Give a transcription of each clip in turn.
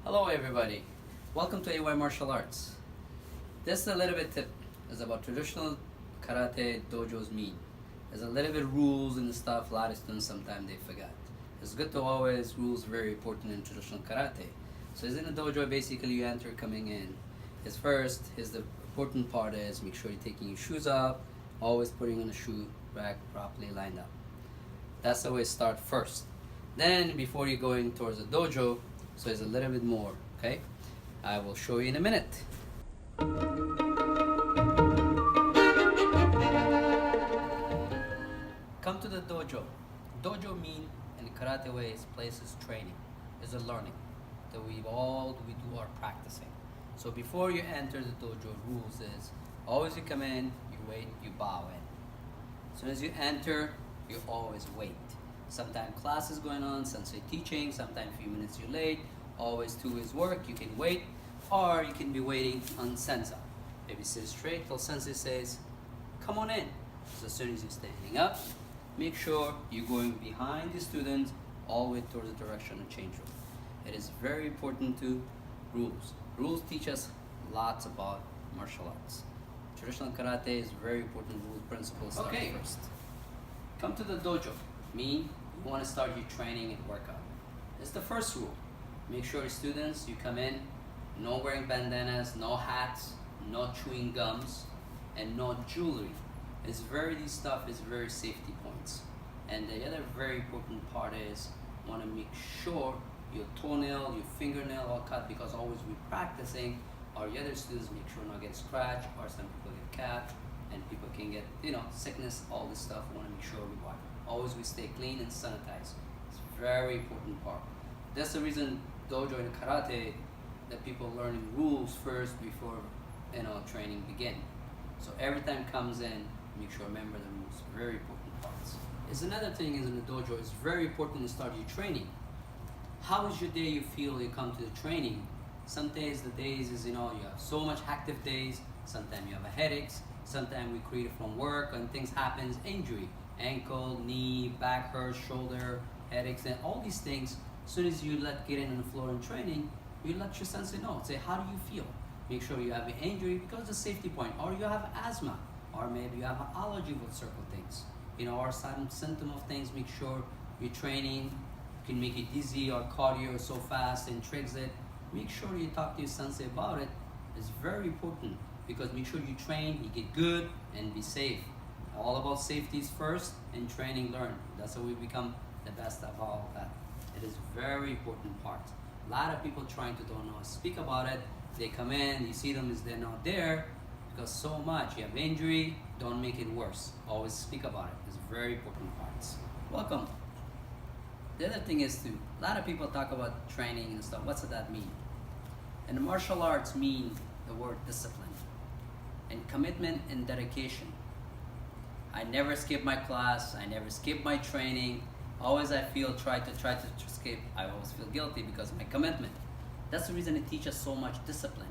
Hello everybody, welcome to AY Martial Arts. This is a little bit tip is about traditional karate dojos mean. There's a little bit rules and stuff, a lot of students sometimes they forget. It's good to always, rules very important in traditional karate. So as in a dojo, basically you enter coming in. Is first, is the important part is make sure you're taking your shoes off, always putting on the shoe rack properly lined up. That's the way start first. Then before you're going towards the dojo, so it's a little bit more, okay? I will show you in a minute. Come to the dojo. Dojo mean in the karate way is places training, is a learning that we do our practicing. So before you enter the dojo, rules is always you come in, you wait, you bow in. As soon as you enter, you always wait. Sometimes class is going on, sensei teaching, sometimes a few minutes you're late, always to his work, you can wait, or you can be waiting on sensei. Maybe sit straight till sensei says, come on in. So as soon as you're standing up, make sure you're going behind the students all the way towards the direction of change room. It is very important to rules. Rules teach us lots about martial arts. Traditional karate is very important rule principles. Okay, first. Come to the dojo. Mean you want to start your training and workout. It's the first rule. Make sure students, you come in, no wearing bandanas, no hats, no chewing gums, and no jewelry. These stuff is very safety points. And the other very important part is want to make sure your toenail, your fingernail all cut, because always we're practicing, or the other students make sure not get scratched, or some people get cut, and people can get sickness, all this stuff. We want to make sure we wipe. Always we stay clean and sanitize. It's a very important part. That's the reason dojo and karate that people learning rules first before training begin. So every time comes in, make sure remember the rules. Very important parts. Is another thing is in the dojo, it's very important to start your training. How is your day you feel you come to the training? Some days the days is you have so much active days, sometimes you have headaches, sometimes we create from work and things happens, injury, ankle, knee, back hurt, shoulder, headaches, and all these things. As soon as you get in on the floor in training, you let your sensei know. Say, how do you feel? Make sure you have an injury because it's a safety point, or you have asthma, or maybe you have an allergy with certain things, or some symptom of things. Make sure your training can make you dizzy or cardio so fast and triggers it. Make sure you talk to your sensei about it. It's very important because make sure you train, you get good, and be safe. All about safety is first, and training learn. That's how we become the best of all of that. It is very important part. A lot of people trying to don't know, speak about it. They come in, you see them as they're not there because so much. You have injury, don't make it worse. Always speak about it. It's very important parts. Welcome. The other thing is too, a lot of people talk about training and stuff. What's that mean? And the martial arts mean the word discipline and commitment and dedication. I never skip my class. I never skip my training. Always I feel try to skip. I always feel guilty because of my commitment. That's the reason it teaches so much discipline.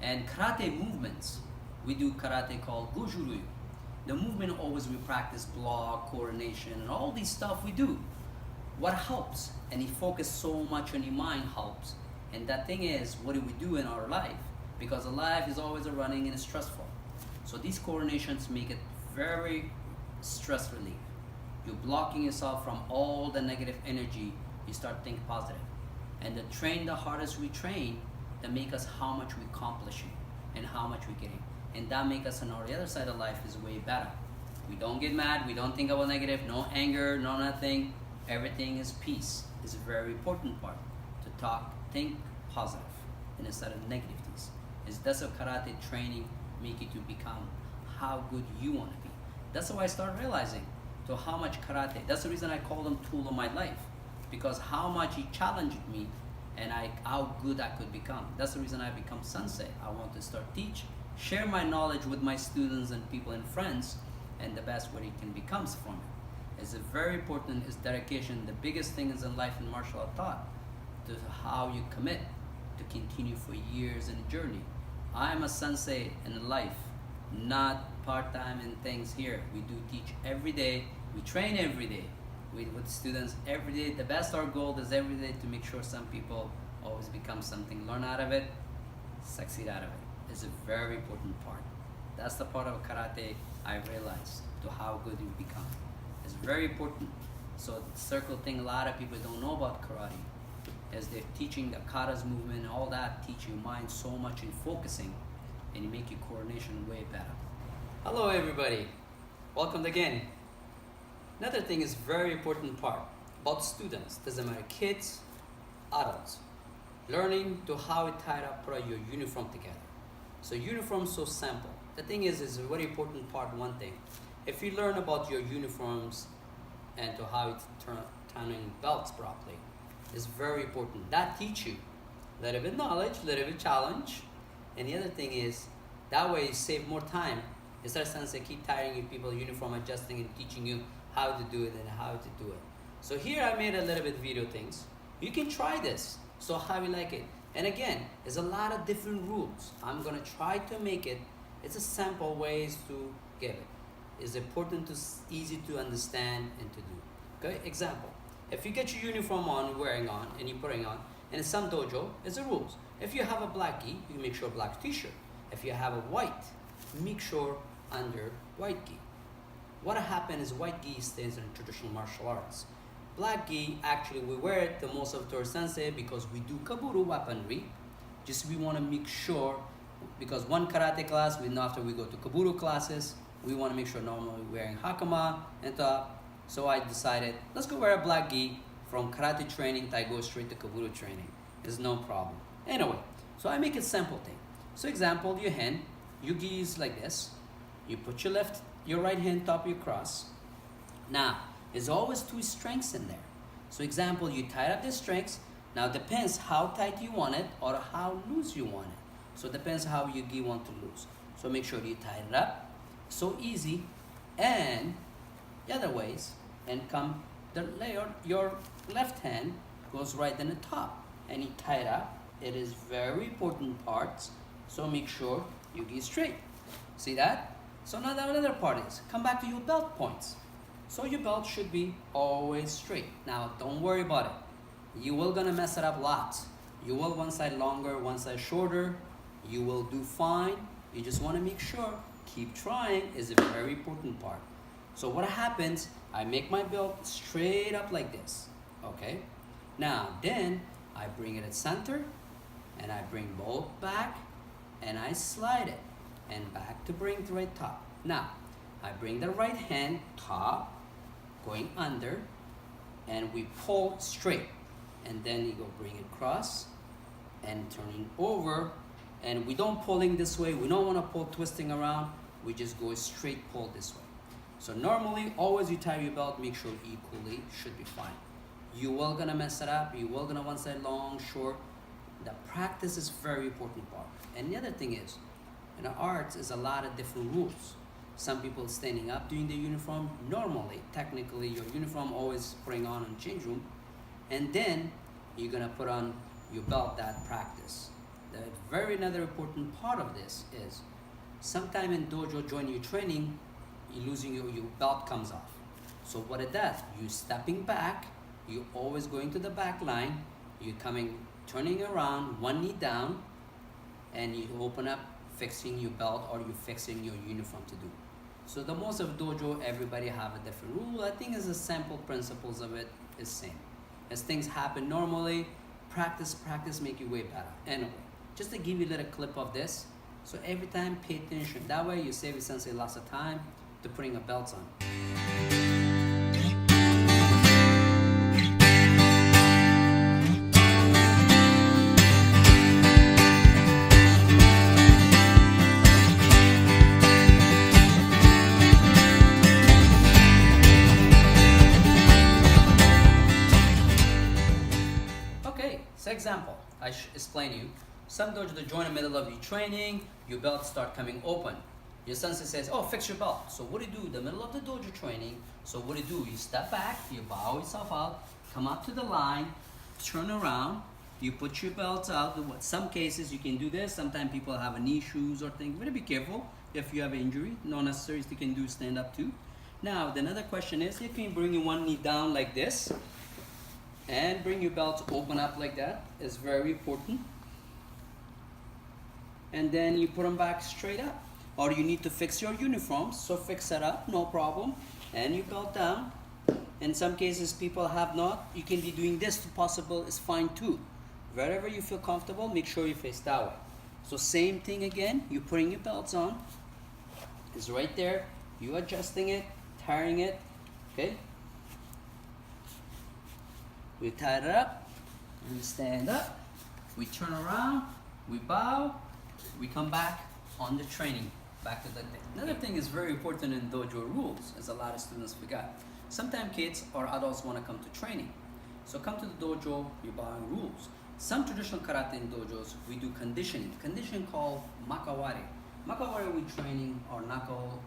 And karate movements, we do karate called Dojo Rules. The movement always we practice block, coordination, and all these stuff we do. What helps, and you focus so much on your mind helps. And that thing is, what do we do in our life? Because a life is always a running and it's stressful. So these coordinations make it very stress relief. You're blocking yourself from all the negative energy. You start think positive. And the hardest we train, that make us how much we accomplishing and how much we getting. And that make us on the other side of life is way better. We don't get mad, we don't think about negative, no anger, no nothing. Everything is peace. It's a very important part to think positive and instead of negativities. That's how karate training make you to become how good you want to be. That's how I started realizing to how much karate. That's the reason I call them tool of my life, because how much he challenged me and how good I could become. That's the reason I become sensei. I want to start teach, share my knowledge with my students and people and friends, and the best way it can become from it. It's a very important is dedication. The biggest thing is in life in martial art taught to how you commit to continue for years in a journey. I'm a sensei in life, not part-time and things here. We do teach every day. We train every day with students every day. The best our goal is every day to make sure some people always become something, learn out of it, succeed out of it. It's a very important part. That's the part of karate I realized to how good you become. It's very important. So the circle thing, a lot of people don't know about karate, as they're teaching the kata's movement, all that, teach your mind so much in focusing, and you make your coordination way better. Hello everybody, welcome again. Another thing is very important part about students, doesn't matter kids, adults, learning to how it tied up, put your uniform together. So uniform is so simple. The thing is a very important part, one thing. If you learn about your uniforms and to how it's turning belts properly, is very important. That teach you a little bit knowledge, a little bit challenge. And the other thing is, that way you save more time. Instead of sensei keep tiring you people, uniform adjusting and teaching you how to do it and how to do it. So here I made a little bit video things. You can try this. So how you like it. And again, there's a lot of different rules. I'm gonna try to make it. It's a sample ways to give it. It's important to easy to understand and to do. Okay, example. If you get your uniform on, wearing on, and you're putting on, and in some dojo, it's the rules. If you have a black gi, you make sure black t-shirt. If you have a white, make sure under white gi. What happens is white gi stays in traditional martial arts. Black gi, actually we wear it the most of Tori Sensei because we do kaburu weaponry. Just we want to make sure, because one karate class, we know after we go to kaburu classes, we want to make sure normally we're wearing hakama and top. So I decided, let's go wear a black gi from karate training, I go straight to kaburu training. There's no problem. Anyway, so I make it simple thing. So example, your hand, your gi is like this. You put your right hand top of your cross. Now, there's always two strengths in there. So example, you tie up the strengths. Now depends how tight you want it or how loose you want it. So depends how your gi want to lose. So make sure you tie it up. So easy. And the other ways, and come the layer, your left hand goes right in the top and you tie it up. It is very important parts. So make sure you gi straight. See that? So now the other part is, come back to your belt points. So your belt should be always straight. Now don't worry about it. You will gonna mess it up lots. You will one side longer, one side shorter. You will do fine. You just wanna make sure, keep trying is a very important part. So what happens, I make my belt straight up like this, okay? Now then, I bring it at center, and I bring both back, and I slide it, and back to bring the right top. Now, I bring the right hand top, going under, and we pull straight. And then you go bring it across, and turning over, and we don't pulling this way, we don't want to pull twisting around, we just go straight pull this way. So normally, always you tie your belt, make sure equally, should be fine. You will gonna mess it up, you will gonna one side long, short. The practice is very important part. And the other thing is, in the arts is a lot of different rules. Some people standing up doing the uniform. Normally, technically, your uniform always putting on in change room. And then you're gonna put on your belt that practice. The very another important part of this is, sometime in dojo join your training, you're losing your belt comes off. So what it does, you stepping back, you always going to the back line, you coming, turning around, one knee down, and you open up, fixing your belt or you fixing your uniform to do. So the most of dojo, everybody have a different rule. I think it's the simple principles of it is same. As things happen normally, practice make you way better. Anyway, just to give you a little clip of this, so every time pay attention. That way you save your sensei lots of time to putting a belt on. So example, I explain you. Some dojo to join in the middle of your training, your belt start coming open. Your sensei says, oh, fix your belt. So what do you do? The middle of the dojo training, so what do you do? You step back, you bow yourself out, come up to the line, turn around, you put your belts out. In some cases you can do this. Sometimes people have a knee shoes or things. Better be careful if you have an injury. Not necessarily you can do stand up too. Now, the another question is, you can bring your one knee down like this. And bring your belts open up like that. It's very important. And then you put them back straight up. Or you need to fix your uniforms, so fix it up, no problem. And you belt down. In some cases, people have not. You can be doing this to possible is fine too. Wherever you feel comfortable, make sure you face that way. So same thing again, you putting your belts on. It's right there. You adjusting it, tiring it, okay? We tie it up, we stand up, we turn around, we bow, we come back on the training, back to the thing. Another thing is very important in dojo rules, as a lot of students forgot. Sometimes kids or adults want to come to training. So come to the dojo, you're bowing rules. Some traditional karate in dojos, we do conditioning. Conditioning called makawari. Makawari we training or knuckle,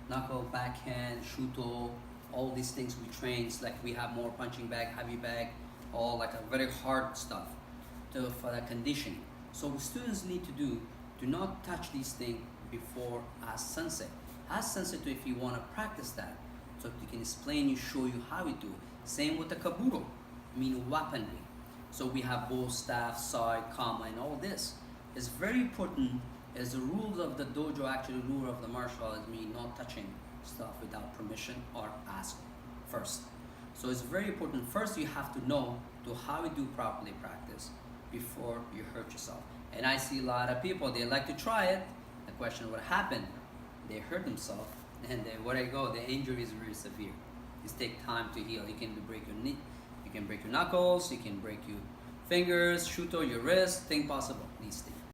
knuckle, backhand, shuto, all these things we train. It's like we have more punching bag, heavy bag, all like a very hard stuff for that conditioning. So what students need to do not touch these things before ask sensei. Ask sensei to if you want to practice that. So he can explain you, show you how we do it. Same with the kaburo, meaning weaponry. So we have bow, staff, side, kama, and all this. It's very important as the rules of the dojo, actually rule of the martial art is me not touching stuff without permission or ask first. So it's very important. First you have to know to how we do properly practice before you hurt yourself. And I see a lot of people, they like to try it. The question, what happened? They hurt themselves, and then where they go, the injury is very severe. It takes time to heal. You can break your knee, you can break your knuckles, you can break your fingers, shuto, your wrist, thing possible, these things.